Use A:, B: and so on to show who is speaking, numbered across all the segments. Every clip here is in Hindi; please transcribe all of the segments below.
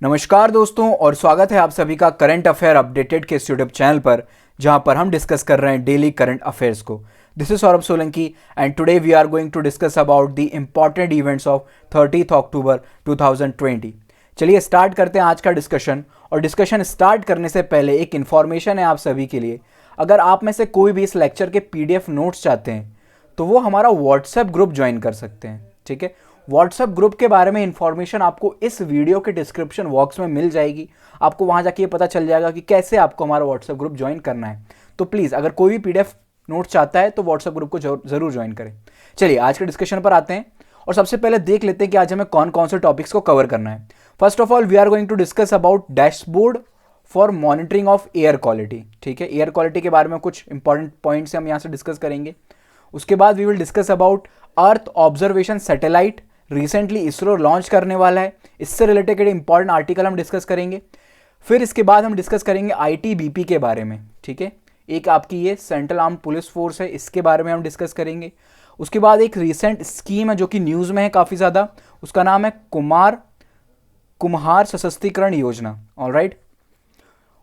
A: नमस्कार दोस्तों और स्वागत है आप सभी का करंट अफेयर अपडेटेड के इस यूट्यूब चैनल पर, जहां पर हम डिस्कस कर रहे हैं डेली करंट अफेयर्स को। This is Saurabh Solanki and today we are going to discuss about the important events of 30 October 2020। चलिए स्टार्ट करते हैं आज का डिस्कशन। और डिस्कशन स्टार्ट करने से पहले एक इन्फॉर्मेशन है आप सभी के लिए। अगर आप में से कोई भी इस लेक्चर के PDF नोट्स चाहते हैं तो वो हमारा व्हाट्सएप ग्रुप ज्वाइन कर सकते हैं। ठीक है, व्हाट्सएप ग्रुप के बारे में इंफॉर्मेशन आपको इस वीडियो के डिस्क्रिप्शन बॉक्स में मिल जाएगी। आपको वहां जाके ये पता चल जाएगा कि कैसे आपको हमारा व्हाट्सएप ग्रुप ज्वाइन करना है। तो प्लीज़ अगर कोई भी PDF नोट चाहता है तो व्हाट्सएप ग्रुप को जरूर ज्वाइन करें। चलिए आज के डिस्कशन पर आते हैं और सबसे पहले देख लेते हैं कि आज हमें कौन कौन से टॉपिक्स को कवर करना है। First of all we are going to discuss about dashboard for monitoring of air quality. ठीक है, एयर क्वालिटी के बारे में कुछ इंपॉर्टेंट पॉइंट्स हम यहाँ से डिस्कस करेंगे। उसके बाद we will discuss about earth observation satellite recently ISRO launch करने वाला है, इससे रिलेटेड इंपॉर्टेंट आर्टिकल हम डिस्कस करेंगे। फिर इसके बाद हम डिस्कस करेंगे ITBP के बारे में। ठीक है, एक आपकी ये सेंट्रल आर्म्ड पुलिस फोर्स है, इसके बारे में हम डिस्कस करेंगे। उसके बाद एक रिसेंट स्कीम है जो कि न्यूज़ में है काफ़ी ज़्यादा, उसका नाम है कुम्हार सशक्तिकरण योजना। ऑलराइट,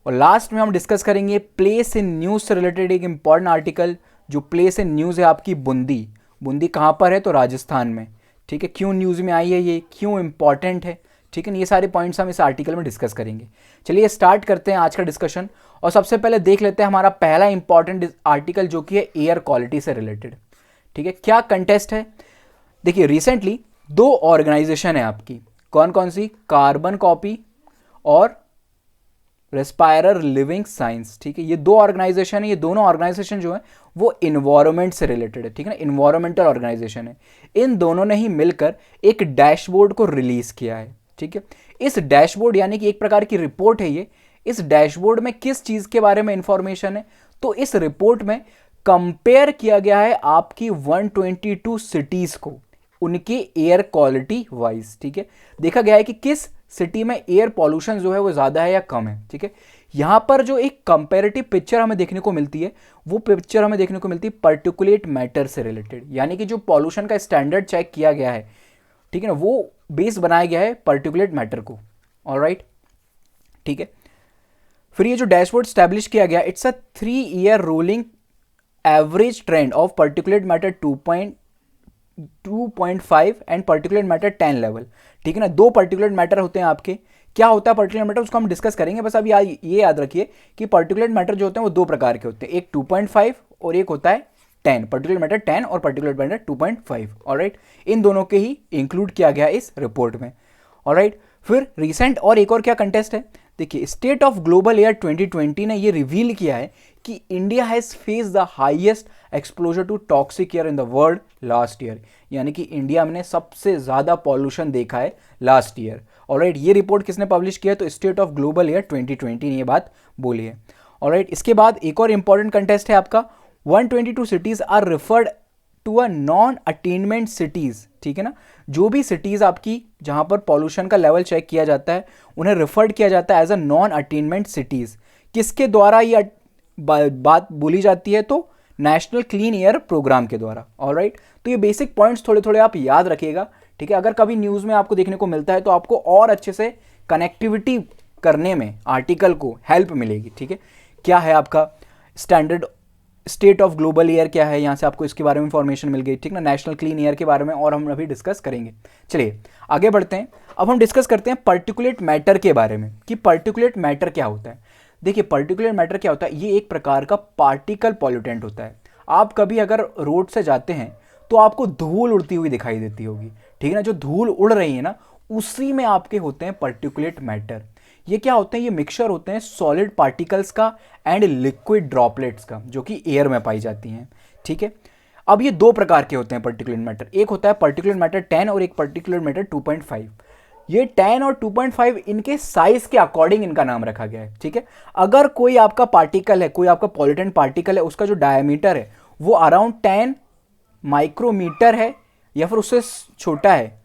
A: और लास्ट में हम डिस्कस करेंगे प्लेस इन न्यूज़ से रिलेटेड एक इंपॉर्टेंट आर्टिकल। जो प्लेस इन न्यूज़ है आपकी बूंदी कहाँ पर है तो राजस्थान में। ठीक है, क्यों न्यूज़ में आई है, ये क्यों इंपॉर्टेंट है। ठीक है, ये सारे पॉइंट्स हम इस आर्टिकल में डिस्कस करेंगे। चलिए स्टार्ट करते हैं आज का डिस्कशन। और सबसे पहले देख लेते हैं हमारा पहला इंपॉर्टेंट आर्टिकल जो कि है एयर क्वालिटी से रिलेटेड। ठीक है, क्या कंटेस्ट है। देखिए रिसेंटली 2 ऑर्गेनाइजेशन है आपकी, कौन कौन सी, कार्बन कॉपी और रेस्पायरर लिविंग साइंस। ठीक है, ये 2 ऑर्गेनाइजेशन है। ये दोनों ऑर्गेनाइजेशन जो है वो इन्वायरमेंट से रिलेटेड है। ठीक है ना, इन्वायरमेंटल ऑर्गेनाइजेशन है। इन दोनों ने ही मिलकर एक डैशबोर्ड को रिलीज किया है। ठीक है, इस डैशबोर्ड यानी कि एक प्रकार की रिपोर्ट है ये। इस डैशबोर्ड में किस चीज के बारे में इंफॉर्मेशन है, तो इस रिपोर्ट में कंपेयर किया गया है आपकी 122 सिटीज को उनके एयर क्वालिटी वाइज। ठीक है, देखा गया है कि किस सिटी में एयर पॉल्यूशन जो है वो ज़्यादा है या कम है। ठीक है, यहाँ पर जो एक कंपैरेटिव पिक्चर हमें देखने को मिलती है, वो पिक्चर हमें देखने को मिलती है पार्टिकुलेट मैटर से रिलेटेड, यानी कि जो पॉल्यूशन का स्टैंडर्ड चेक किया गया है, ठीक है ना, वो बेस बनाया गया है पार्टिकुलेट मैटर को। ऑलराइट, ठीक है, फिर ये जो डैशबोर्ड स्टैब्लिश किया गया, it's a 3 year rolling average trend of particulate matter 2.5 and particulate matter 10 level. ठीक है ना, 2 पार्टिकुलेट मैटर होते हैं आपके। क्या होता है पार्टिकुलेट मैटर, उसको हम डिस्कस करेंगे। बस अब ये याद रखिए कि पार्टिकुलेट मैटर जो होते हैं वो 2 प्रकार के होते हैं, एक 2.5 और एक होता है 10। पार्टिकुलेट मैटर 10 और पार्टिकुलेट मैटर 2.5। ऑलराइट, इन दोनों के ही इंक्लूड किया गया इस रिपोर्ट में। ऑलराइट, फिर रिसेंट और एक और क्या कंटेस्ट है। देखिए स्टेट ऑफ ग्लोबल एयर 2020 ने ये रिवील किया है कि India has face the highest exposure to toxic air in the world last year, यानी कि इंडिया ने सबसे ज़्यादा पॉल्यूशन देखा है लास्ट ईयर। ऑलराइट, ये रिपोर्ट किसने पब्लिश किया है, तो स्टेट ऑफ ग्लोबल एयर 2020 ने ये बात बोली है। ऑलराइट, इसके बाद एक और इंपॉर्टेंट कंटेस्ट है आपका, 122 cities are referred to a non attainment cities. ठीक है ना, जो भी सिटीज़ आपकी जहाँ पर पॉल्यूशन का लेवल चेक किया जाता है उन्हें रिफर्ड किया जाता है as a non attainment cities. किसके द्वारा ये बात बोली जाती है, तो नेशनल क्लीन एयर प्रोग्राम के द्वारा। ऑलराइट, तो ये बेसिक पॉइंट्स थोड़े थोड़े आप याद रखिएगा। ठीक है, अगर कभी न्यूज़ में आपको देखने को मिलता है तो आपको और अच्छे से कनेक्टिविटी करने में आर्टिकल को हेल्प मिलेगी। ठीक है, क्या है आपका standard state of global air क्या है, यहाँ से आपको इसके बारे में इंफॉर्मेशन मिल गई। ठीक ना, नेशनल क्लीन एयर के बारे में और हम अभी डिस्कस करेंगे। चलिए आगे बढ़ते हैं। अब हम डिस्कस करते हैं पर्टिकुलेट मैटर के बारे में कि पर्टिकुलेट मैटर क्या होता है। देखिए पर्टिकुलेट मैटर क्या होता है, ये एक प्रकार का पार्टिकल पॉल्यूटेंट होता है। आप कभी अगर रोड से जाते हैं तो आपको धूल उड़ती हुई दिखाई देती होगी। ठीक है ना, जो धूल उड़ रही है ना, उसी में आपके होते हैं पर्टिकुलेट मैटर। ये क्या होते हैं, ये मिक्सचर होते हैं सॉलिड पार्टिकल्स का एंड लिक्विड ड्रॉपलेट्स का, जो कि एयर में पाई जाती हैं। ठीक है, अब ये 2 प्रकार के होते हैं पर्टिकुलेट मैटर, एक होता है पर्टिकुलेट मैटर 10 और एक पर्टिकुलेट मैटर 2.5। ये 10 और 2.5 इनके साइज के अकॉर्डिंग इनका नाम रखा गया है। ठीक है, अगर कोई आपका पार्टिकल है, कोई आपका पॉल्यूटेंट पार्टिकल है, उसका जो डायमीटर है वो अराउंड 10 माइक्रोमीटर है या फिर उससे छोटा है,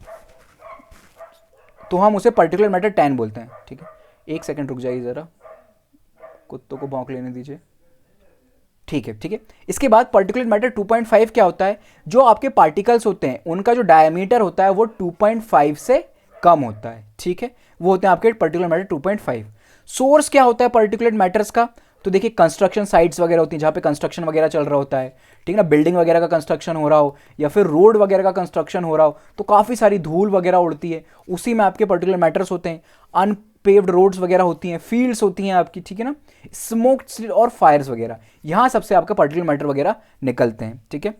A: तो हम उसे पर्टिकुलेट मैटर 10 बोलते हैं। ठीक है, एक सेकंड रुक जाइए जरा, कुत्तों को भौंक लेने दीजिए। ठीक है, ठीक है, इसके बाद पर्टिकुलेट मैटर 2.5 क्या होता है, जो आपके पार्टिकल्स होते हैं उनका जो डायमीटर होता है वो 2.5 से कम होता है। ठीक है, वो होते हैं आपके पर्टिकुलर मैटर 2.5। सोर्स क्या होता है पर्टिकुलर मैटर्स का, तो देखिए कंस्ट्रक्शन साइट्स वगैरह होती हैं जहाँ पे कंस्ट्रक्शन वगैरह चल रहा होता है, ठीक है ना, बिल्डिंग वगैरह का कंस्ट्रक्शन हो रहा हो या फिर रोड वगैरह का कंस्ट्रक्शन हो रहा हो, तो काफ़ी सारी धूल वगैरह उड़ती है, उसी में आपके पर्टिकुलर मैटर्स होते हैं। अनपेव्ड रोड्स वगैरह होती हैं, फील्ड्स होती हैं आपकी, ठीक है ना, स्मोक और फायर्स वगैरह, यहाँ सबसे आपका पर्टिकुलर मैटर वगैरह निकलते हैं, ठीक है।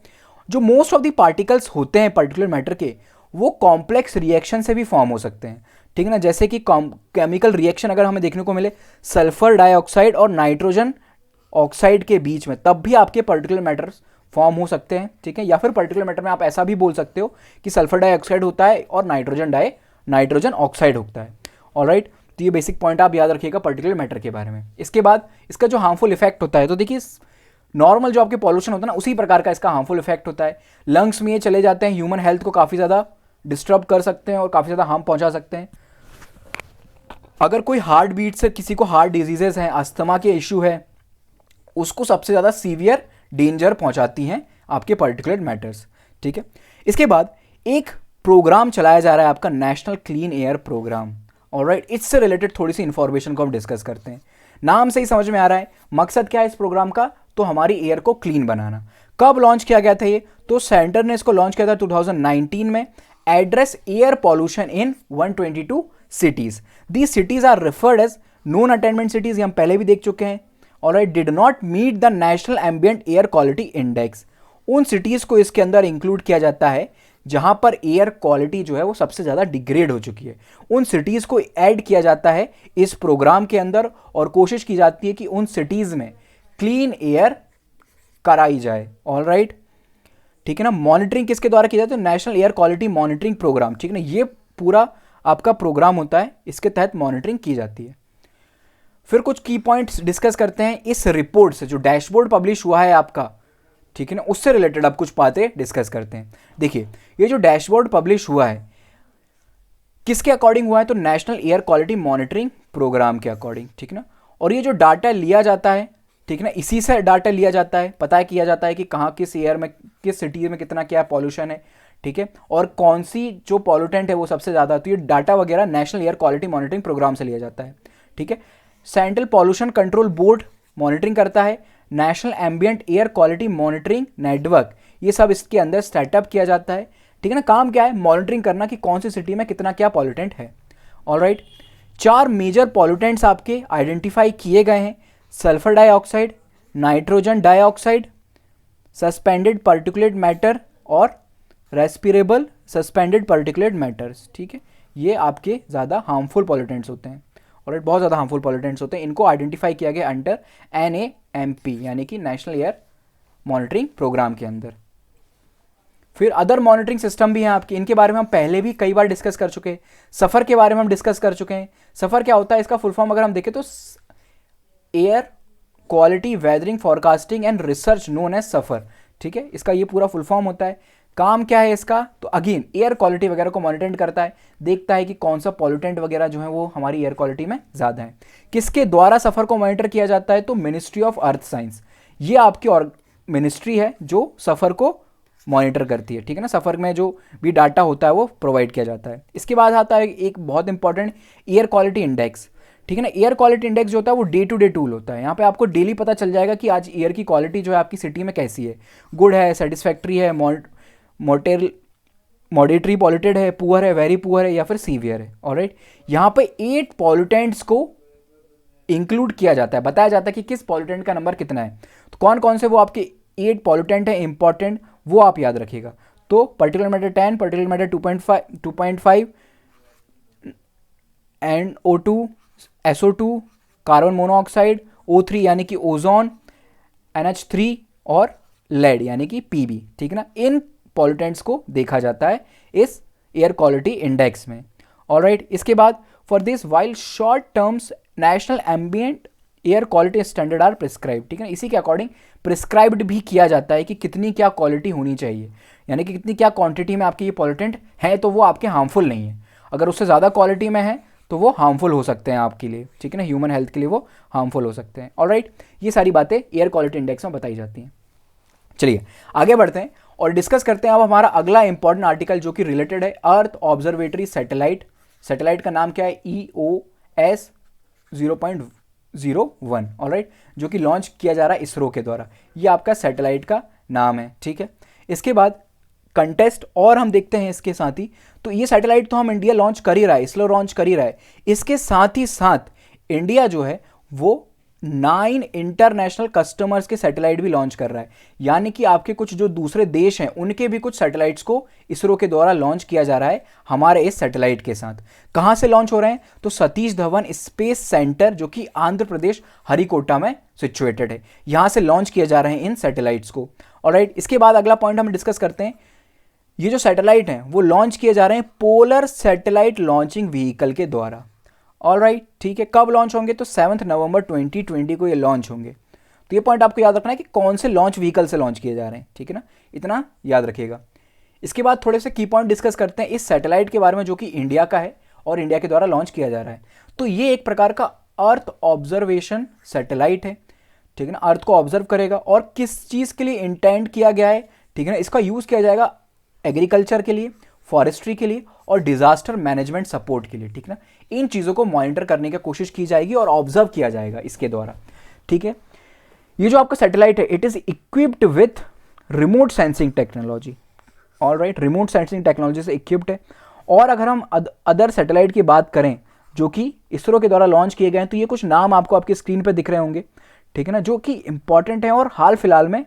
A: जो मोस्ट ऑफ द पार्टिकल्स होते हैं पर्टिकुलर मैटर के, वो कॉम्प्लेक्स रिएक्शन से भी फॉर्म हो सकते हैं, ठीक है ना, जैसे कि केमिकल रिएक्शन अगर हमें देखने को मिले सल्फर डाइऑक्साइड और नाइट्रोजन ऑक्साइड के बीच में, तब भी आपके पर्टिकुलर मैटर्स फॉर्म हो सकते हैं, ठीक है। या फिर पर्टिकुलर मैटर में आप ऐसा भी बोल सकते हो कि सल्फर डाइऑक्साइड होता है और नाइट्रोजन ऑक्साइड होता है। ऑलराइट, तो ये बेसिक पॉइंट आप याद रखिएगा पर्टिकुलर मैटर के बारे में। इसके बाद इसका जो हार्मफुल इफेक्ट होता है, तो देखिए नॉर्मल जो आपके पॉल्यूशन होता है ना, उसी प्रकार का इसका हार्मफुल इफेक्ट होता है। लंग्स में ये चले जाते हैं, ह्यूमन हेल्थ को काफ़ी ज़्यादा डिस्टर्ब कर सकते हैं और काफ़ी ज़्यादा हार्म पहुंचा सकते हैं। अगर कोई हार्ट बीट से किसी को हार्ट डिजीजेस हैं, अस्थमा के इशू है, उसको सबसे ज़्यादा सीवियर डेंजर पहुंचाती हैं आपके पर्टिकुलर मैटर्स, ठीक है। इसके बाद एक प्रोग्राम चलाया जा रहा है आपका national clean air programme. Alright, इससे रिलेटेड थोड़ी सी इंफॉर्मेशन को हम डिस्कस करते हैं। नाम से ही समझ में आ रहा है मकसद क्या है इस प्रोग्राम का, तो हमारी एयर को क्लीन बनाना। कब लॉन्च किया गया था ये, तो सेंटर ने इसको लॉन्च किया था 2019 में। Address air pollution in 122 cities. These cities are referred as known attainment cities, ये हम पहले भी देख चुके हैं। Alright, did not meet the national ambient air quality index. उन सिटीज को इसके अंदर इंक्लूड किया जाता है जहां पर एयर क्वालिटी जो है वो सबसे ज़्यादा डिग्रेड हो चुकी है। उन सिटीज़ को ऐड किया जाता है इस प्रोग्राम के अंदर और कोशिश की जाती है कि उन सिटीज़ में क्लीन एयर कराई जाए। ऑल राइट, ठीक है ना। मॉनिटरिंग किसके द्वारा की जाती है, national air quality monitoring programme, ठीक है ना। ये पूरा आपका प्रोग्राम होता है, इसके तहत मॉनिटरिंग की जाती है। फिर कुछ की पॉइंट्स डिस्कस करते हैं इस रिपोर्ट से, जो डैशबोर्ड पब्लिश हुआ है आपका, ठीक है ना, उससे रिलेटेड आप कुछ बातें डिस्कस करते हैं। देखिए, ये जो डैशबोर्ड पब्लिश हुआ है किसके अकॉर्डिंग हुआ है, तो national air quality monitoring programme के अकॉर्डिंग, ठीक है ना। और ये जो डाटा लिया जाता है, ठीक है ना, इसी से डाटा लिया जाता है, पता किया जाता है कि कहाँ किस एयर में, किस सिटी में कितना क्या पॉल्यूशन है, ठीक है, और कौन सी जो पॉल्यूटेंट है वो सबसे ज़्यादा। तो ये डाटा वगैरह national air quality monitoring programme से लिया जाता है, ठीक है। Central pollution control board monitoring करता है, national ambient air quality monitoring network, ये सब इसके अंदर स्टार्टअप किया जाता है, ठीक है ना। काम क्या है, मॉनिटरिंग करना कि कौन सी सिटी में कितना क्या पॉल्यूटेंट है। ऑलराइट, 4 मेजर पॉल्यूटेंट्स आपके आइडेंटिफाई किए गए हैं, sulphur dioxide, nitrogen dioxide, suspended particulate matter और रेस्पिरेबल सस्पेंडेड पार्टिकुलेट मैटर्स, ठीक है। ये आपके ज़्यादा हार्मफुल पॉल्यूटेंट्स होते हैं और बहुत ज़्यादा हार्मफुल पॉल्यूटेंट्स होते हैं। इनको आइडेंटिफाई किया गया अंडर NAMP यानी कि नेशनल एयर मॉनिटरिंग प्रोग्राम के अंदर। फिर अदर मॉनिटरिंग सिस्टम भी हैं आपके, इनके बारे में हम पहले भी कई बार डिस्कस कर चुके हैं। सफ़र के बारे में हम डिस्कस कर चुके हैं। सफ़र क्या होता है, इसका फुल फॉर्म अगर हम देखें तो air quality weathering forecasting and research known as SAFAR, ठीक है। इसका ये पूरा फुल फॉर्म होता है। काम क्या है इसका, तो अगेन एयर क्वालिटी वगैरह को मॉनिटर करता है, देखता है कि कौन सा पॉल्यूटेंट वगैरह जो है वो हमारी एयर क्वालिटी में ज़्यादा है। किसके द्वारा सफ़र को मॉनिटर किया जाता है, तो मिनिस्ट्री ऑफ अर्थ साइंस, ये आपकी और मिनिस्ट्री है जो सफ़र को मॉनिटर करती है, ठीक है ना। सफ़र में जो भी डाटा होता है वो प्रोवाइड किया जाता है। इसके बाद आता है एक बहुत इंपॉर्टेंट एयर क्वालिटी इंडेक्स, ठीक है ना। एयर क्वालिटी इंडेक्स जो होता है वो डे टू डे टूल होता है। यहाँ पे आपको डेली पता चल जाएगा कि आज एयर की क्वालिटी जो है आपकी सिटी में कैसी है, गुड है, सेटिस्फैक्ट्री है, मॉडरेटली पॉल्यूटेड है, पुअर है, वेरी पुअर है या फिर सीवियर है। ऑलराइट, यहाँ पे 8 पॉल्यूटेंट्स को इंक्लूड किया जाता है, बताया जाता है कि किस पॉल्यूटेंट का नंबर कितना है। तो कौन कौन से वो आपके 8 पॉल्यूटेंट है इंपॉर्टेंट, वो आप याद रखिएगा। तो particular matter 10, particular matter 2.5, NO2, SO2, carbon monoxide, O3 यानी कि ओजोन, NH3 और लेड यानी कि PB, ठीक है ना। इन पॉल्यूटेंट्स को देखा जाता है इस एयर क्वालिटी इंडेक्स में। ऑलराइट, इसके बाद for this while short terms national ambient air quality standard are prescribe, ठीक है। इसी के अकॉर्डिंग प्रिस्क्राइब्ड भी किया जाता है कि कितनी क्या क्वालिटी होनी चाहिए, यानी कि कितनी क्या क्वांटिटी में आपके ये पॉल्यूटेंट है तो वो आपके हार्मफुल नहीं है। अगर उससे ज़्यादा क्वालिटी में है तो वो हार्मफुल हो सकते हैं आपके लिए, ठीक है ना, ह्यूमन हेल्थ के लिए वो हार्मफुल हो सकते हैं। ऑलराइट, ये सारी बातें एयर क्वालिटी इंडेक्स में बताई जाती हैं। चलिए आगे बढ़ते हैं और डिस्कस करते हैं अब हमारा अगला इंपॉर्टेंट आर्टिकल जो कि रिलेटेड है अर्थ ऑब्जर्वेटरी सैटेलाइट सैटेलाइट का नाम क्या है, EOS 0.01, ऑलराइट, जो कि लॉन्च किया जा रहा है इसरो के द्वारा। ये आपका सैटेलाइट का नाम है, ठीक है। इसके बाद कंटेस्ट और हम देखते हैं इसके साथ ही, तो ये सैटेलाइट तो हम इंडिया लॉन्च कर ही रहा है, इसरो लॉन्च कर ही रहा है। इसके साथ ही साथ इंडिया जो है वो 9 इंटरनेशनल कस्टमर्स के सैटेलाइट भी लॉन्च कर रहा है, यानी कि आपके कुछ जो दूसरे देश हैं उनके भी कुछ सैटेलाइट्स को इसरो के द्वारा लॉन्च किया जा रहा है हमारे इस सैटेलाइट के साथ। कहां से लॉन्च हो रहे हैं, तो सतीश धवन स्पेस सेंटर जो कि आंध्र प्रदेश हरिकोटा में सिचुएटेड है, यहां से लॉन्च किए जा रहे हैं इन सैटेलाइट्स को। ऑलराइट, इसके बाद अगला पॉइंट हम डिस्कस करते हैं। ये जो सैटेलाइट हैं वो लॉन्च किए जा रहे हैं पोलर सैटेलाइट लॉन्चिंग व्हीकल के द्वारा। ऑलराइट, ठीक है, कब लॉन्च होंगे, तो 7 नवंबर 2020 को ये लॉन्च होंगे। तो ये पॉइंट आपको याद रखना है कि कौन से लॉन्च व्हीकल से लॉन्च किए जा रहे हैं, ठीक है ना, इतना याद रखिएगा। इसके बाद थोड़े से की पॉइंट डिस्कस करते हैं इस सैटेलाइट के बारे में जो कि इंडिया का है और इंडिया के द्वारा लॉन्च किया जा रहा है। तो ये एक प्रकार का अर्थ ऑब्जर्वेशन सैटेलाइट है, ठीक है ना, अर्थ को ऑब्जर्व करेगा और किस चीज़ के लिए इंटेंड किया गया है, ठीक है ना, इसका यूज़ किया जाएगा एग्रीकल्चर के लिए, फॉरेस्ट्री के लिए और डिजास्टर मैनेजमेंट सपोर्ट के लिए, ठीक है ना। इन चीज़ों को मॉनिटर करने की कोशिश की जाएगी और ऑब्जर्व किया जाएगा इसके द्वारा, ठीक है। ये जो आपका सैटेलाइट है it is equipped with remote sensing technology, alright, remote sensing technology से इक्विप्ड है। और अगर हम अदर सैटेलाइट की बात करें जो कि इसरो के द्वारा लॉन्च किए गए हैं, तो ये कुछ नाम आपको आपकी स्क्रीन पर दिख रहे होंगे, ठीक है ना, जो कि इंपॉर्टेंट है और हाल फिलहाल में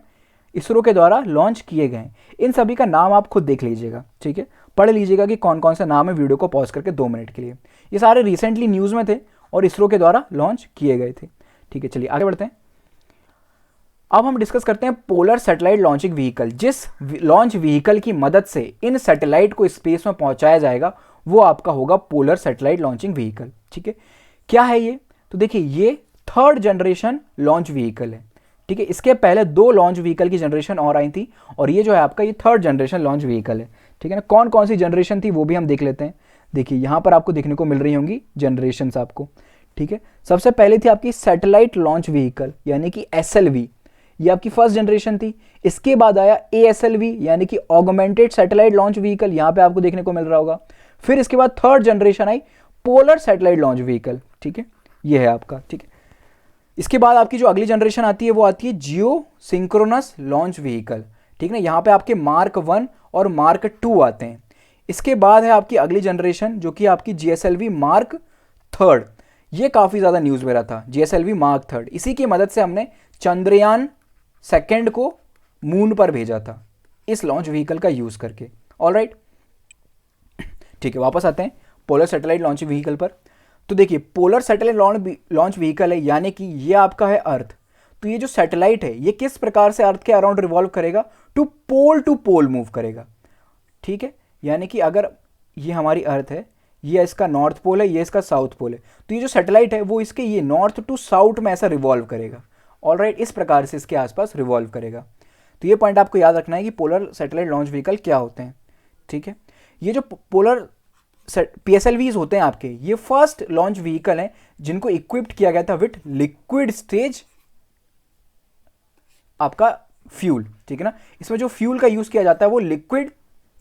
A: इसरो के द्वारा लॉन्च किए गए हैं। इन सभी का नाम आप खुद देख लीजिएगा, ठीक है, पढ़ लीजिएगा कि कौन कौन सा नाम है, वीडियो को पॉज करके 2 मिनट के लिए। ये सारे रिसेंटली न्यूज़ में थे और इसरो के द्वारा लॉन्च किए गए थे, ठीक है। चलिए आगे बढ़ते हैं। अब हम डिस्कस करते हैं पोलर सैटेलाइट लॉन्चिंग व्हीकल। जिस लॉन्च व्हीकल की मदद से इन सैटेलाइट को स्पेस में पहुंचाया जाएगा वो आपका होगा पोलर सैटेलाइट लॉन्चिंग व्हीकल, ठीक है। क्या है ये, तो देखिए ये 3rd जनरेशन लॉन्च व्हीकल है, ठीक है। इसके पहले 2 लॉन्च व्हीकल की जनरेशन और आई थी और ये जो है आपका ये 3rd जनरेशन लॉन्च व्हीकल है, ठीक है ना। कौन कौन सी जनरेशन थी वो भी हम देख लेते हैं। देखिए यहाँ पर आपको देखने को मिल रही होंगी जनरेशन्स आपको, ठीक है। सबसे पहले थी आपकी सैटेलाइट लॉन्च व्हीकल यानी कि SLV, ये आपकी फर्स्ट जनरेशन थी। इसके बाद आया ASLV यानी कि ऑगमेंटेड सैटेलाइट लॉन्च व्हीकल, यहाँ पे आपको देखने को मिल रहा होगा। फिर इसके बाद 3rd जनरेशन आई पोलर सैटेलाइट लॉन्च व्हीकल, ठीक है, ये है आपका, ठीक है। इसके बाद आपकी जो अगली जनरेशन आती है वो आती है जियो सिंक्रोनस लॉन्च व्हीकल, ठीक है ना, यहाँ पे आपके मार्क 1 और मार्क 2 आते हैं। इसके बाद है आपकी अगली जनरेशन जो कि आपकी GSLV मार्क 3rd, ये काफ़ी ज़्यादा न्यूज़ में रहा था, GSLV मार्क 3rd। इसी की मदद से हमने चंद्रयान 2 को मून पर भेजा था इस लॉन्च व्हीकल का यूज़ करके, ऑलराइट, ठीक है। वापस आते हैं पोलर सैटेलाइट लॉन्च व्हीकल पर। तो देखिए पोलर सैटेलाइट लॉन्च व्हीकल है यानी कि ये आपका है अर्थ। तो ये जो सैटेलाइट है ये किस प्रकार से अर्थ के अराउंड रिवॉल्व करेगा, टू पोल मूव करेगा, ठीक है। यानी कि अगर ये हमारी अर्थ है, ये इसका नॉर्थ पोल है, ये इसका साउथ पोल है, तो ये जो सैटेलाइट है वो इसके ये नॉर्थ टू साउथ में ऐसा रिवॉल्व करेगा, ऑलराइट, इस प्रकार से इसके आसपास रिवॉल्व करेगा। तो ये पॉइंट आपको याद रखना है कि पोलर सैटेलाइट लॉन्च व्हीकल क्या होते हैं, ठीक है। ये जो पोलर PSLVs होते हैं आपके, ये फर्स्ट लॉन्च व्हीकल हैं जिनको इक्विप्ड किया गया था विथ लिक्विड स्टेज आपका फ्यूल, ठीक है ना। इसमें जो फ्यूल का यूज किया जाता है वो लिक्विड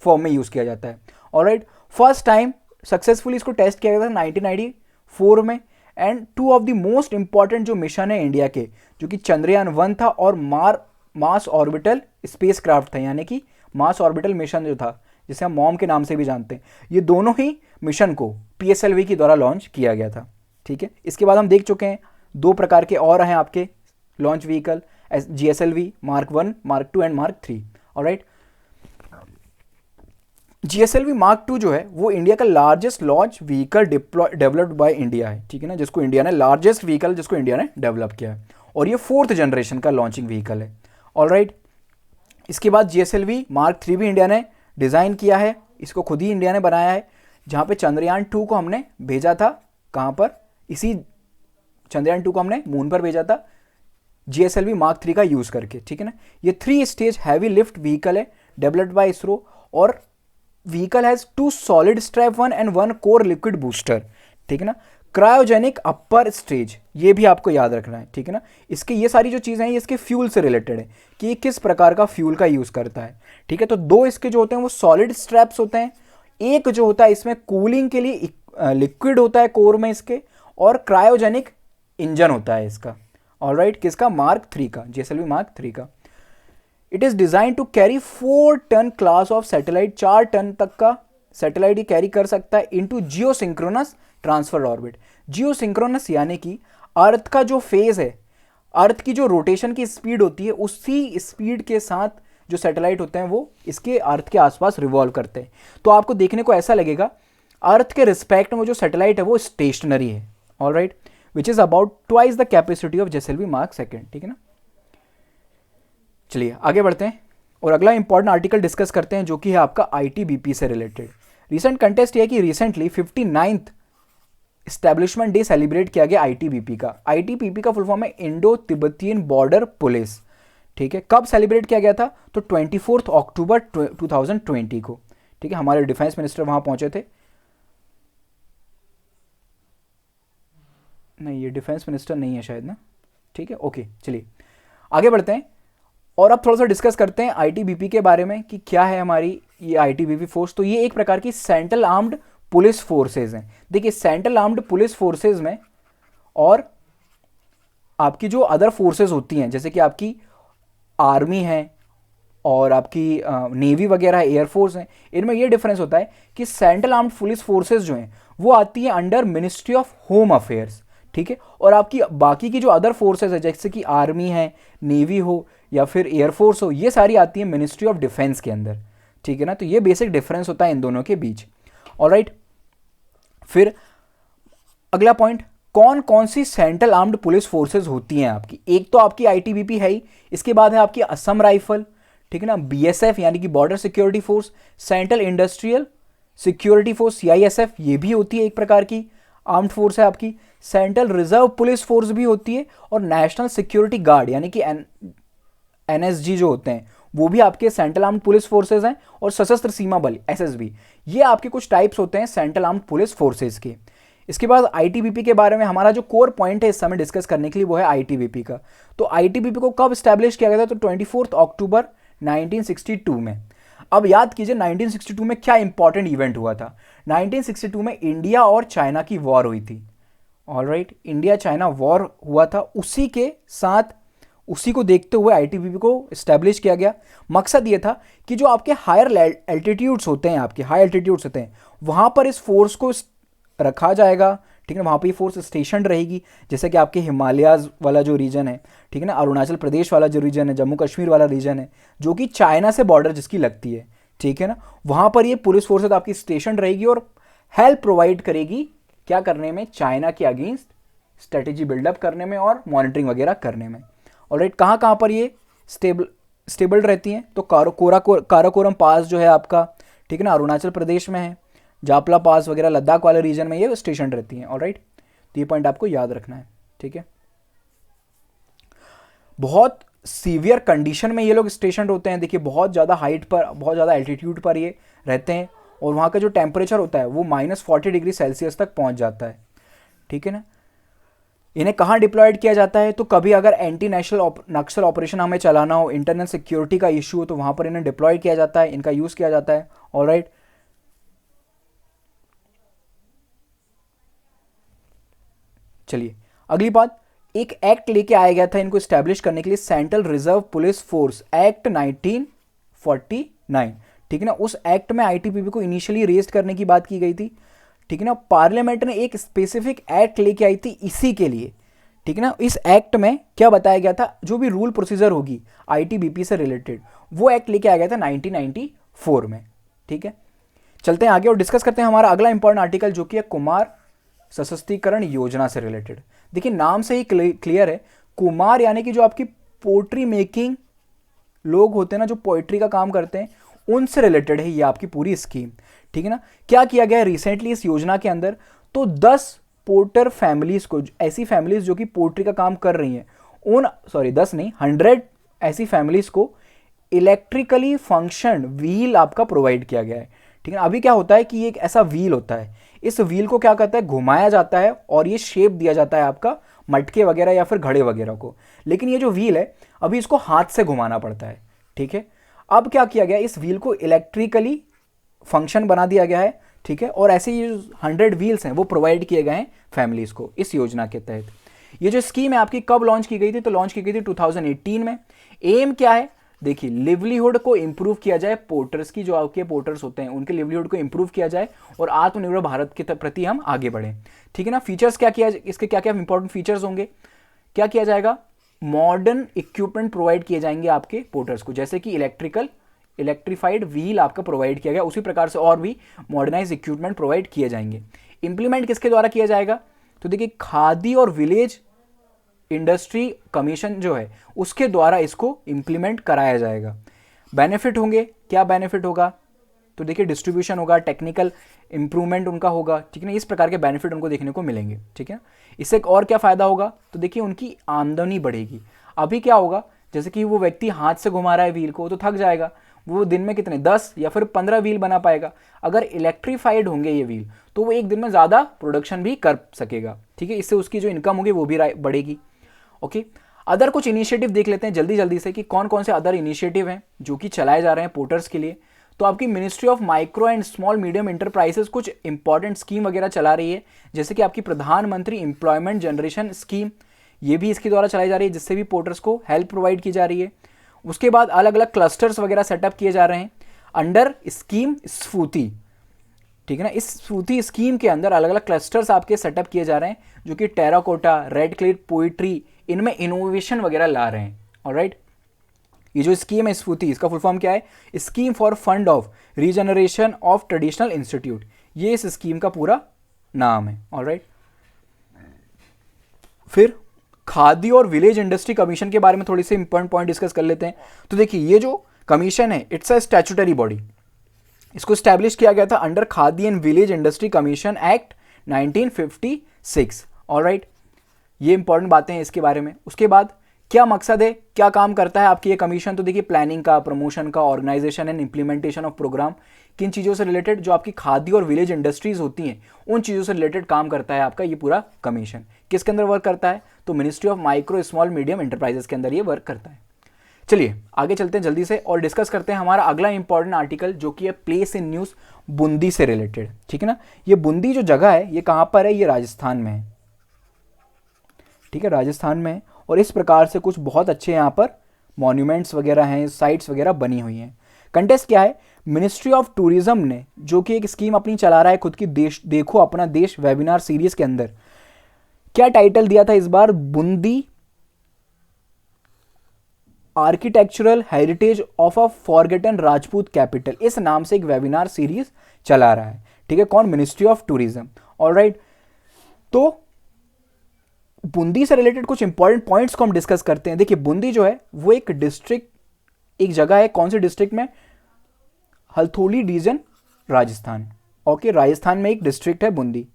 A: फॉर्म में यूज किया जाता है, ऑलराइट। फर्स्ट टाइम सक्सेसफुली इसको टेस्ट किया गया था 1994 में। And 2 of the most important जो मिशन है इंडिया के, जो कि चंद्रयान 1 था और मार्स ऑर्बिटल स्पेस क्राफ्ट था, यानी कि मार्स ऑर्बिटल मिशन जो था जिसे हम मॉम के नाम से भी जानते हैं, ये दोनों ही मिशन को PSLV के द्वारा लॉन्च किया गया था, ठीक है। इसके बाद हम देख चुके हैं 2 प्रकार के और हैं आपके launch vehicle, GSLV mark 1, mark 2 and mark 3, alright. GSLV mark 2 जो है वो इंडिया का largest launch vehicle developed by India है, ठीक है ना, जिसको इंडिया ने लार्जेस्ट व्हीकल जिसको इंडिया ने डेवलप किया है और ये 4th जनरेशन का लॉन्चिंग व्हीकल है, ऑलराइट। इसके बाद GSLV मार्क 3 भी इंडिया ने डिज़ाइन किया है, इसको खुद ही इंडिया ने बनाया है, जहाँ पे चंद्रयान 2 को हमने भेजा था, कहाँ पर, इसी चंद्रयान 2 को हमने मून पर भेजा था GSLV मार्क 3 का यूज़ करके, ठीक है ना। ये 3 स्टेज हैवी लिफ्ट व्हीकल है डेवलप्ड बाय इसरो और vehicle has 2 solid strap 1 and 1 core liquid booster, ठीक है ना। क्रायोजेनिक अपर स्टेज, ये भी आपको याद रखना है, ठीक है ना। इसके ये सारी जो चीज़ें हैं ये इसके फ्यूल से रिलेटेड है कि ये किस प्रकार का फ्यूल का यूज़ करता है, ठीक है। तो 2 इसके जो होते हैं वो सॉलिड स्ट्रैप्स होते हैं, एक जो होता है इसमें कूलिंग के लिए लिक्विड होता है कोर में इसके, और क्रायोजेनिक इंजन होता है इसका। ऑलराइट, किसका? मार्क 3 का, जेएसएलवी मार्क 3 का। It is design to carry 4 ton class of satellite, 4 ton तक का सैटेलाइट ये कैरी कर सकता है into geosynchronous transfer orbit. Geosynchronous यानी कि अर्थ का जो फेज है, अर्थ की जो रोटेशन की स्पीड होती है, उसी स्पीड के साथ जो सैटेलाइट होते हैं वो इसके अर्थ के आसपास रिवॉल्व करते हैं। तो आपको देखने को ऐसा लगेगा अर्थ के रिस्पेक्ट में जो सैटेलाइट है वो स्टेशनरी है। Alright, which is about twice the capacity of GSLV mark 2, ठीक है ना। चलिए आगे बढ़ते हैं और अगला इंपॉर्टेंट आर्टिकल डिस्कस करते हैं जो कि है आपका आईटीबीपी से रिलेटेड। रिसेंट कंटेस्ट ये है कि recently 59th establishment day celebrate किया गया आईटीबीपी का। आईटीबीपी का फुल फॉर्म है इंडो तिब्बतियन बॉर्डर पुलिस, ठीक है। कब सेलिब्रेट किया गया था? तो 24 अक्टूबर 2020 को, ठीक है। हमारे डिफेंस मिनिस्टर वहां पहुंचे थे। नहीं, ये डिफेंस मिनिस्टर नहीं है शायद ना, ठीक है, ओके। चलिए आगे बढ़ते हैं और अब थोड़ा सा डिस्कस करते हैं आईटीबीपी के बारे में कि क्या है हमारी ये आईटीबीपी फोर्स। तो ये एक प्रकार की सेंट्रल आर्म्ड पुलिस फोर्सेज हैं। देखिए सेंट्रल आर्म्ड पुलिस फोर्सेज में और आपकी जो अदर फोर्सेज होती हैं जैसे कि आपकी आर्मी है और आपकी नेवी वगैरह है, एयरफोर्स है, इनमें ये डिफरेंस होता है कि सेंट्रल आर्म्ड पुलिस फोर्सेज जो हैं वो आती है under ministry of home affairs, ठीक है। और आपकी बाकी की जो अदर फोर्सेज है जैसे कि आर्मी है, नेवी हो या फिर एयरफोर्स हो, ये सारी आती है मिनिस्ट्री ऑफ डिफेंस के अंदर, ठीक है ना। तो ये बेसिक डिफरेंस होता है इन दोनों के बीच। ऑलराइट, फिर अगला पॉइंट, कौन कौन C central armed police forces होती हैं आपकी। एक तो आपकी आईटीबीपी है ही, इसके बाद है आपकी असम राइफल, ठीक है ना, बीएसएफ यानी कि border security force, central industrial security force CISF, ये भी होती है एक प्रकार की आर्म्ड फोर्स है आपकी। सेंट्रल रिजर्व पुलिस फोर्स भी होती है और नेशनल सिक्योरिटी गार्ड यानी कि एनएसजी जो होते हैं वो भी आपके सेंट्रल आर्म्ड पुलिस फोर्सेज हैं, और सशस्त्र सीमा बल एसएसबी, ये आपके कुछ टाइप्स होते हैं सेंट्रल आर्म्ड पुलिस फोर्सेज के। इसके बाद आईटीबीपी के बारे में हमारा जो कोर पॉइंट है इस समय डिस्कस करने के लिए वो है आईटीबीपी का। तो आईटीबीपी को कब स्टैब्लिश किया गया था? तो 24 अक्टूबर 1962 में। अब याद कीजिए 1962 में क्या इंपॉर्टेंट इवेंट हुआ था। 1962 में इंडिया और चाइना की वॉर हुई थी। ऑलराइट, इंडिया चाइना वॉर हुआ था, उसी के साथ उसी को देखते हुए आईटीबीपी को इस्टेब्लिश किया गया। मकसद ये था कि जो आपके हायर एल्टीट्यूड्स होते हैं, आपके हाई एल्टीट्यूड्स होते हैं, वहाँ पर इस फोर्स को रखा जाएगा, ठीक है ना। वहाँ पर ये फोर्स स्टेशन रहेगी, जैसे कि आपके हिमालयाज वाला जो रीजन है, ठीक है ना, अरुणाचल प्रदेश वाला जो रीजन है, जम्मू कश्मीर वाला रीजन है, जो कि चाइना से बॉर्डर जिसकी लगती है, ठीक है ना, वहाँ पर ये पुलिस फोर्सेज आपकी स्टेशन रहेगी और हेल्प प्रोवाइड करेगी क्या करने में? चाइना के अगेंस्ट स्ट्रेटेजी बिल्डअप करने में और मॉनिटरिंग वगैरह करने में। ऑलराइट, कहाँ पर ये स्टेबल रहती हैं? तो काराकोरम पास जो है आपका, ठीक है ना, अरुणाचल प्रदेश में है, जापला पास वगैरह लद्दाख वाले रीजन में ये स्टेशन रहती हैं। ऑलराइट, तो ये पॉइंट आपको याद रखना है, ठीक है। बहुत सीवियर कंडीशन में ये लोग स्टेशन होते हैं। देखिए बहुत ज़्यादा हाइट पर, बहुत ज़्यादा एल्टीट्यूड पर ये रहते हैं और वहाँ का जो टेम्परेचर होता है वो -40 डिग्री सेल्सियस तक पहुँच जाता है, ठीक है ना। इन्हें कहाँ डिप्लॉयड किया जाता है? तो कभी अगर एंटी नक्सल ऑपरेशन हमें चलाना हो, इंटरनल सिक्योरिटी का इशू हो, तो वहाँ पर इन्हें डिप्लॉय किया जाता है, इनका यूज़ किया जाता है। ऑलराइट, चलिए अगली बात, एक एक्ट लेके आया गया था इनको स्टैब्लिश करने के लिए, central reserve police force act 1949, ठीक है ना। उस एक्ट में आईटीबीपी को इनिशियली रेज करने की बात की गई थी, ठीक है ना। पार्लियामेंट ने एक स्पेसिफिक एक्ट लेके आई थी इसी के लिए, ठीक है ना। इस एक्ट में क्या बताया गया था? जो भी रूल प्रोसीजर होगी आईटीबीपी से रिलेटेड वो एक्ट लेके आया गया था 1994 में, ठीक है। चलते हैं आगे और डिस्कस करते हैं हमारा अगला इंपॉर्टेंट आर्टिकल जो कि है कुमार सशक्तिकरण योजना से रिलेटेड। देखिए नाम से ही क्लियर है, कुमार यानी कि जो आपकी पोट्री मेकिंग लोग होते हैं ना, जो पोइट्री का काम करते हैं, उनसे रिलेटेड है ये आपकी पूरी स्कीम, ठीक है ना। क्या किया गया है रिसेंटली इस योजना के अंदर? तो 10 पोर्टर फैमिलीज को, ऐसी फैमिलीज जो कि पोट्री का काम कर रही हैं, 10 नहीं 100 ऐसी फैमिलीज को इलेक्ट्रिकली फंक्शन व्हील आपका प्रोवाइड किया गया है, ठीक है। अभी क्या होता है कि एक ऐसा व्हील होता है, इस व्हील को क्या करता है, घुमाया जाता है और ये शेप दिया जाता है आपका मटके वगैरह या फिर घड़े वगैरह को। लेकिन ये जो व्हील है अभी इसको हाथ से घुमाना पड़ता है, ठीक है। अब क्या किया गया, इस व्हील को इलेक्ट्रिकली फंक्शन बना दिया गया है, ठीक है। और ऐसे ये 100 व्हील्स हैं वो प्रोवाइड किए गए हैं फैमिलीज़ को इस योजना के तहत। ये जो स्कीम है आपकी कब लॉन्च की गई थी, तो लॉन्च की गई थी 2018 में। एम क्या है, देखिए लिवलीहुड को इंप्रूव किया जाए, पोर्टर्स की जो आपके पोर्टर्स होते हैं उनके लिवलीहुड को इंप्रूव किया जाए और आत्मनिर्भर भारत के प्रति हम आगे बढ़ें, ठीक है ना। फीचर्स क्या किया, इसके क्या क्या इंपॉर्टेंट फीचर्स होंगे, क्या किया जाएगा, मॉडर्न इक्विपमेंट प्रोवाइड किए जाएंगे आपके पोर्टर्स को, जैसे कि इलेक्ट्रीफाइड व्हील आपका प्रोवाइड किया गया, उसी प्रकार से और भी मॉडर्नाइज इक्विपमेंट प्रोवाइड किए जाएंगे। इंप्लीमेंट किसके द्वारा किया जाएगा, तो देखिए खादी और विलेज इंडस्ट्री कमीशन जो है उसके द्वारा इसको इंप्लीमेंट कराया जाएगा। बेनिफिट होंगे, क्या बेनिफिट होगा, तो देखिए डिस्ट्रीब्यूशन होगा, टेक्निकल इंप्रूवमेंट उनका होगा, ठीक है ना। इस प्रकार के बेनिफिट उनको देखने को मिलेंगे, ठीक है। इससे और क्या फ़ायदा होगा, तो देखिए उनकी आमदनी बढ़ेगी। अभी क्या होगा, जैसे कि वो व्यक्ति हाथ से घुमा रहा है व्हील को तो थक जाएगा, वो दिन में कितने 10 या फिर 15 व्हील बना पाएगा। अगर इलेक्ट्रीफाइड होंगे ये व्हील तो वो एक दिन में ज़्यादा प्रोडक्शन भी कर सकेगा, ठीक है। इससे उसकी जो इनकम होगी वो भी बढ़ेगी। ओके, अदर कुछ इनिशिएटिव देख लेते हैं जल्दी से कि कौन कौन से अदर इनिशिएटिव हैं जो कि चलाए जा रहे हैं पोर्टर्स के लिए। तो आपकी ministry of micro and small medium enterprises कुछ इंपॉर्टेंट स्कीम वगैरह चला रही है, जैसे कि आपकी प्रधानमंत्री एम्प्लॉयमेंट जनरेशन स्कीम, ये भी इसके द्वारा चलाई जा रही है, जिससे भी पोर्टर्स को हेल्प प्रोवाइड की जा रही है। उसके बाद अलग अलग क्लस्टर्स वगैरह सेटअप किए जा रहे हैं अंडर स्कीम स्फूर्ति, ठीक है ना। इस स्फूर्ति स्कीम के अंदर अलग अलग क्लस्टर्स आपके सेटअप किए जा रहे हैं जो कि टेराकोटा, रेड क्ले पोइट्री, इनमें इनोवेशन वगैरह ला रहे हैं। ऑलराइट, ये जो स्कीम है स्फूर्ति, इसका फुल फॉर्म क्या है, scheme for fund of regeneration of traditional institute, ये इस स्कीम का पूरा नाम है। ऑलराइट, फिर खादी और विलेज इंडस्ट्री कमीशन के बारे में थोड़ी सी इंपॉर्टेंट पॉइंट डिस्कस कर लेते हैं। तो देखिए ये जो कमीशन है इट्स अ स्टैट्यूटरी बॉडी, इसको स्टैब्लिश किया गया था under khadi and village industry commission act 1956। Alright, ये इंपॉर्टेंट बातें हैं इसके बारे में। उसके बाद क्या मकसद है, क्या काम करता है आपकी ये कमीशन, तो देखिए प्लानिंग का, प्रमोशन का, organisation and implementation of programme, किन चीज़ों से रिलेटेड, जो आपकी खादी और विलेज इंडस्ट्रीज होती हैं उन चीज़ों से रिलेटेड काम करता है आपका ये पूरा कमीशन। किसके अंदर वर्क करता है, तो ministry of micro small medium enterprises के अंदर ये वर्क करता है। चलिए आगे चलते हैं जल्दी से और डिस्कस करते हैं हमारा अगला इंपॉर्टेंट आर्टिकल जो कि है प्लेस इन न्यूज़, बूंदी से रिलेटेड, ठीक है ना। ये बूंदी जो जगह है ये कहाँ पर है, ये राजस्थान में है, ठीक है, राजस्थान में। और इस प्रकार से कुछ बहुत अच्छे यहाँ पर मॉन्यूमेंट्स वगैरह हैं, साइट्स वगैरह बनी हुई हैं। कंटेस्ट क्या है, मिनिस्ट्री ऑफ टूरिज्म ने जो कि एक स्कीम अपनी चला रहा है खुद की, देश देखो अपना देश वेबिनार सीरीज के अंदर, क्या टाइटल दिया था इस बार, Bundi architectural heritage of a forgotten Rajput capital, इस नाम से एक वेबिनार सीरीज चला रहा है, ठीक है। कौन, मिनिस्ट्री ऑफ टूरिज्म। ऑलराइट, तो बूंदी से रिलेटेड कुछ इंपॉर्टेंट पॉइंट्स को हम डिस्कस करते हैं। देखिए बूंदी जो है वो एक डिस्ट्रिक्ट, एक जगह है, कौन से डिस्ट्रिक्ट में, हल्थोली रीजन, राजस्थान। ओके, राजस्थान में एक डिस्ट्रिक्ट है बूंदी।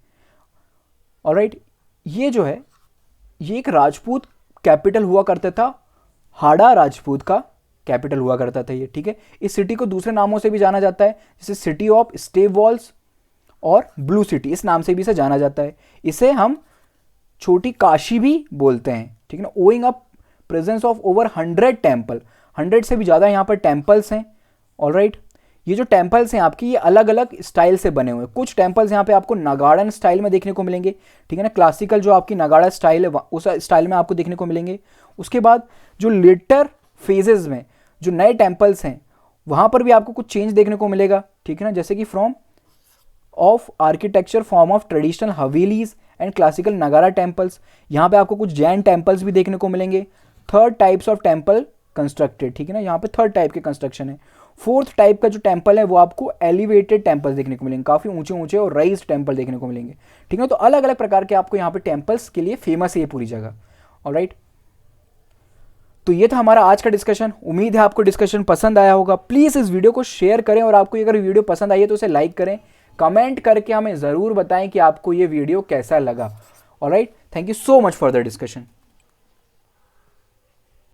A: ऑलराइट, ये जो है ये एक राजपूत कैपिटल हुआ करता था, हाड़ा राजपूत का कैपिटल हुआ करता था ये, ठीक है। इस सिटी को दूसरे नामों से भी जाना जाता है, जैसे सिटी ऑफ स्टेव वॉल्स और ब्लू सिटी, इस नाम से भी इसे जाना जाता है। इसे हम छोटी काशी भी बोलते हैं, ठीक है ना। Owing up presence of over 100 temple, 100 से भी ज़्यादा यहाँ पर टेम्पल्स हैं। ऑलराइट, ये जो टेम्पल्स हैं आपकी ये अलग अलग स्टाइल से बने हुए हैं। कुछ टेम्पल्स यहाँ पे आपको नगाड़न स्टाइल में देखने को मिलेंगे, ठीक है ना, क्लासिकल जो आपकी नगाड़ा स्टाइल है उस स्टाइल में आपको देखने को मिलेंगे। उसके बाद जो लेटर फेजेस में जो नए टेम्पल्स हैं वहाँ पर भी आपको कुछ चेंज देखने को मिलेगा, ठीक है ना, जैसे कि from of architecture form of traditional havelis and classical नगारा टेम्पल्स, यहाँ पे आपको कुछ जैन टेम्पल्स भी देखने को मिलेंगे। Third types of temple constructed, ठीक है ना, यहाँ पे थर्ड टाइप के कंस्ट्रक्शन है। फोर्थ टाइप का जो टेम्पल है वो आपको एलिवेटेड टेम्पल्स देखने को मिलेंगे, काफ़ी ऊंचे ऊंचे और राइज टेम्पल देखने को मिलेंगे, ठीक है। तो अलग अलग प्रकार के आपको यहाँ पे टेम्पल्स के लिए फेमस है ये पूरी जगह। ऑलराइट, तो ये था हमारा आज का डिस्कशन। उम्मीद है आपको डिस्कशन पसंद आया होगा। प्लीज़ इस वीडियो को शेयर करें और आपको अगर वीडियो पसंद आई है तो उसे लाइक करें, कमेंट करके हमें ज़रूर बताएं कि आपको ये वीडियो कैसा लगा। Alright, thank you so much for the discussion.